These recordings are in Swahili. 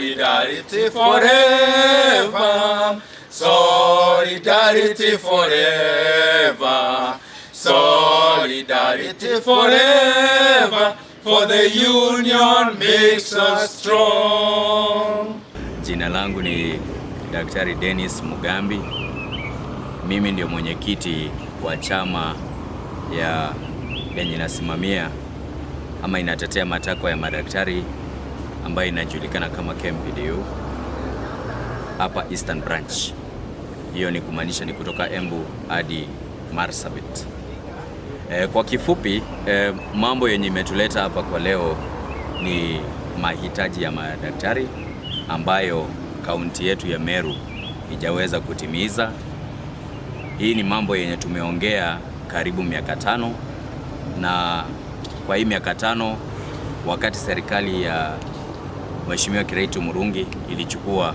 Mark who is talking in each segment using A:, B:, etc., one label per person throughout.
A: Solidarity forever. Solidarity forever. Solidarity forever. For the union makes us strong.
B: Jina langu ni Daktari Dennis Mugambi. Mimi ndio mwenyekiti wa chama yenye inasimamia ama inatetea matakwa ya madaktari ambayo inajulikana kama KMPDU hapa Eastern Branch. Hiyo ni kumaanisha ni kutoka Embu hadi Marsabit. Kwa kifupi, mambo yenye imetuleta hapa kwa leo ni mahitaji ya madaktari ambayo kaunti yetu ya Meru haijaweza kutimiza. Hii ni mambo yenye tumeongea karibu miaka 5, na kwa hii miaka 5 wakati serikali ya Mheshimiwa Kiraitu Murungi ilichukua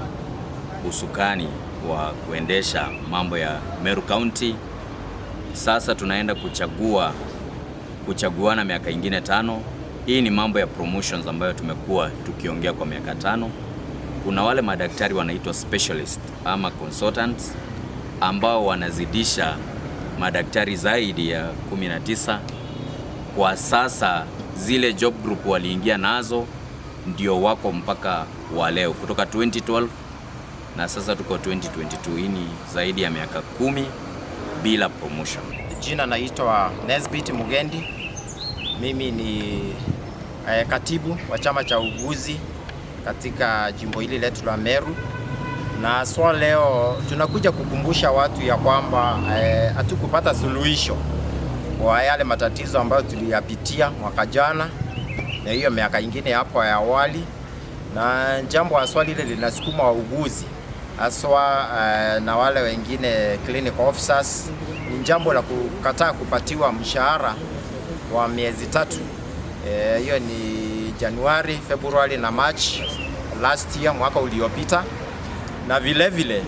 B: usukani wa kuendesha mambo ya Meru County, sasa tunaenda kuchaguana miaka ingine 5. Hii ni mambo ya promotions ambayo tumekuwa tukiongea kwa miaka 5. Kuna wale madaktari wanaitwa specialist ama consultants ambao wanazidisha madaktari zaidi ya 19. Kwa sasa zile job group waliingia nazo ndio wako mpaka wa leo kutoka 2012 na sasa tuko 2022. Hii ni zaidi ya miaka 10 bila promotion.
C: Jina naitwa Nesbit Mugendi. Mimi ni katibu wa chama cha uuguzi katika jimbo hili letu la Meru, na swala leo tunakuja kukumbusha watu ya kwamba hatukupata suluhisho kwa yale matatizo ambayo tuliyapitia mwaka jana na hiyo miaka ingine hapo ya awali, na jambo la swali lile linasukuma wauguzi aswa na wale wengine clinical officers. Ni jambo la kukataa kupatiwa mshahara wa miezi 3. Hiyo ni Januari, Februari na March last year, mwaka uliopita, na vile vile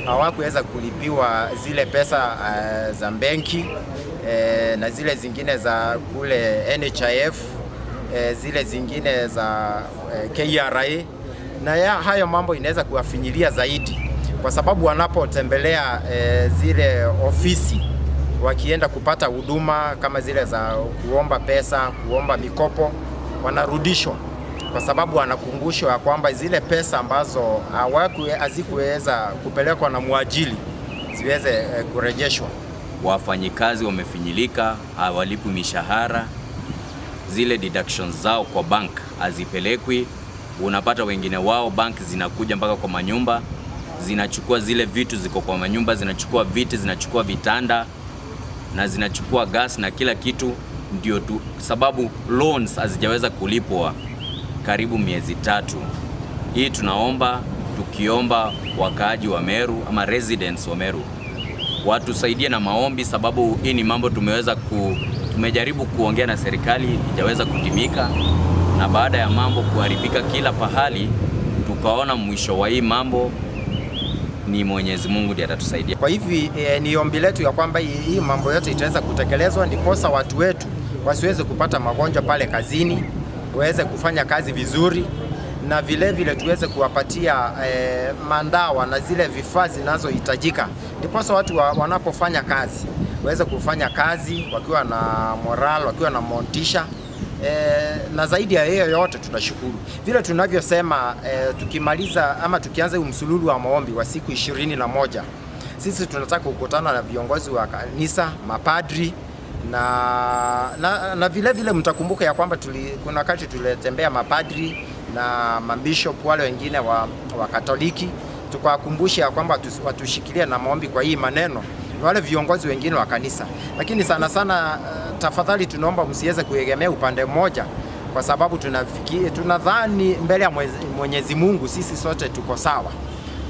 C: hawakuweza kulipiwa zile pesa za benki na zile zingine za kule NHIF, zile zingine za KRA, na hayo mambo inaweza kuwafinyilia zaidi kwa sababu wanapotembelea zile ofisi wakienda kupata huduma kama zile za kuomba pesa, kuomba mikopo, wanarudishwa kwa sababu wanakumbushwa kwamba zile pesa ambazo hazikuweza kupelekwa na mwajili ziweze kurejeshwa.
B: Wafanyikazi wamefinyilika, hawalipi mishahara, zile deductions zao kwa bank hazipelekwi. Unapata wengine wao bank zinakuja mpaka kwa manyumba, zinachukua zile vitu ziko kwa manyumba, zinachukua viti, zinachukua vitanda na zinachukua gas na kila kitu, ndio tu sababu loans hazijaweza kulipwa karibu miezi 3. Hii tukiomba wakaaji wa Meru ama residents wa Meru watusaidie na maombi, sababu hii ni mambo tumejaribu kuongea na serikali haijaweza kutimika, na baada ya mambo kuharibika kila pahali tukaona mwisho wa hii mambo ni Mwenyezi Mungu ndiye atatusaidia.
C: Kwa hivi ni ombi letu ya kwamba hii mambo yote itaweza kutekelezwa, ndiposa watu wetu wasiweze kupata magonjwa pale kazini, waweze kufanya kazi vizuri, na vile vile tuweze kuwapatia mandawa na zile vifaa zinazohitajika, ndiposa watu wanapofanya kazi waweze kufanya kazi wakiwa na moral, wakiwa na motisha. Na zaidi ya hiyo yote tunashukuru vile tunavyosema, tukimaliza ama tukianza msululu wa maombi wa siku 21, sisi tunataka kukutana na viongozi wa kanisa, mapadri na vile vile mtakumbuka ya kwamba kuna wakati tulitembea mapadri na mabishop wale wengine wa Katoliki, tukawakumbusha kwamba watushikilie na maombi kwa hii maneno wale viongozi wengine wa kanisa. Lakini sana sana tafadhali tunaomba msiweze kuegemea upande mmoja, kwa sababu tunadhani mbele ya Mwenyezi Mungu sisi sote tuko sawa.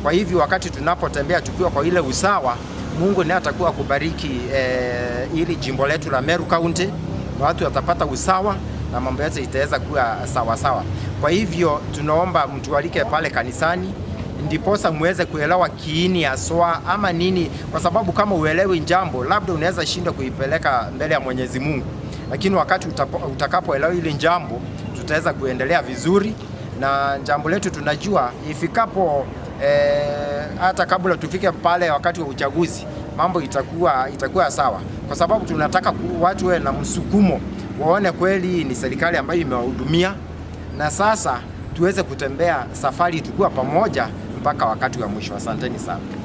C: Kwa hivyo wakati tunapotembea tukiwa kwa ile usawa, Mungu naye atakuwa kubariki ili jimbo letu la Meru County, na watu watapata usawa na mambo yote itaweza kuwa sawa sawa. Kwa hivyo tunaomba mtualike pale kanisani, ndiposa muweze kuelewa kiini haswa ama nini, kwa sababu kama uelewi jambo labda unaweza shinda kuipeleka mbele ya Mwenyezi Mungu, lakini wakati utakapoelewa ile jambo tutaweza kuendelea vizuri na jambo letu tunajua ifikapo hata kabla tufike pale wakati wa uchaguzi mambo itakuwa sawa, kwa sababu tunataka watu wawe na msukumo, waone kweli ni serikali ambayo imewahudumia, na sasa tuweze kutembea safari tukiwa pamoja mpaka wakati wa mwisho. Asanteni sana.